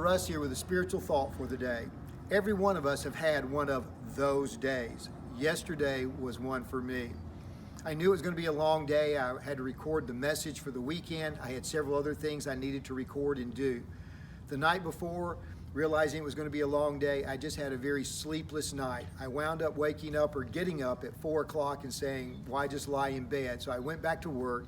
For us here with a spiritual thought for the day. Every one of us have had one of those days. Yesterday was one for me. I knew it was going to be a long day. I had to record the message for the weekend. I had several other things I needed to record and do. The night before, realizing it was going to be a long day, I just had a very sleepless night. I wound up waking up or getting up at 4 o'clock and saying, why just lie in bed? So I went back to work,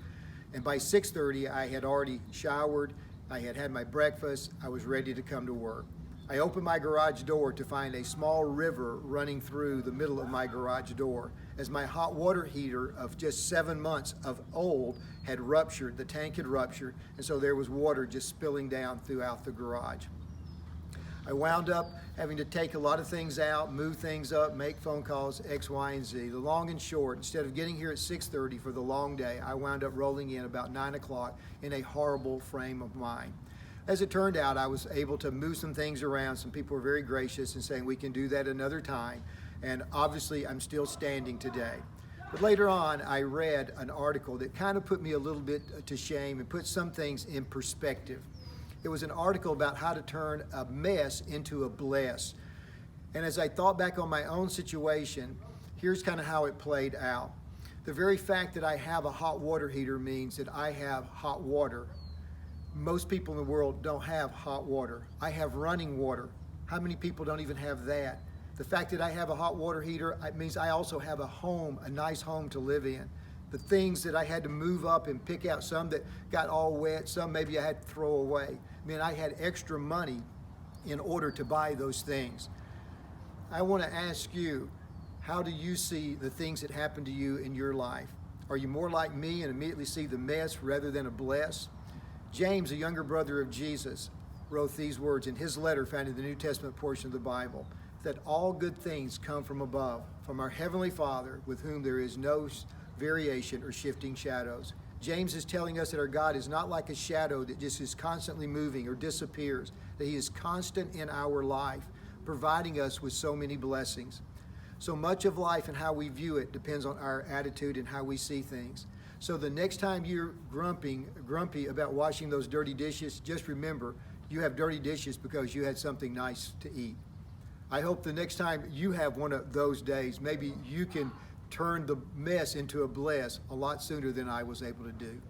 and by 6:30 I had already showered, I had had my breakfast, I was ready to come to work. I opened my garage door to find a small river running through the middle of my garage door, as my hot water heater of just 7 months of old had ruptured. The tank had ruptured, and so there was water just spilling down throughout the garage. I wound up having to take a lot of things out, move things up, make phone calls, X, Y, and Z. The long and short, instead of getting here at 6:30 for the long day, I wound up rolling in about 9 o'clock in a horrible frame of mind. As it turned out, I was able to move some things around. Some people were very gracious in saying we can do that another time. And obviously, I'm still standing today. But later on, I read an article that kind of put me a little bit to shame and put some things in perspective. It was an article about how to turn a mess into a bless. And as I thought back on my own situation, here's kind of how it played out. The very fact that I have a hot water heater means that I have hot water. Most people in the world don't have hot water. I have running water. How many people don't even have that? The fact that I have a hot water heater, it means I also have a home, a nice home to live in. The things that I had to move up and pick out, some that got all wet, some maybe I had to throw away. I mean, I had extra money in order to buy those things. I want to ask you, how do you see the things that happen to you in your life? Are you more like me and immediately see the mess rather than a bless? James, a younger brother of Jesus, wrote these words in his letter found in the New Testament portion of the Bible, that all good things come from above, from our Heavenly Father, with whom there is no variation or shifting shadows. James is telling us that our God is not like a shadow that just is constantly moving or disappears, that He is constant in our life, providing us with so many blessings. So much of life and how we view it depends on our attitude and how we see things. So the next time you're grumpy about washing those dirty dishes, just remember, you have dirty dishes because you had something nice to eat. I hope the next time you have one of those days, maybe you can turn the mess into a bless a lot sooner than I was able to do.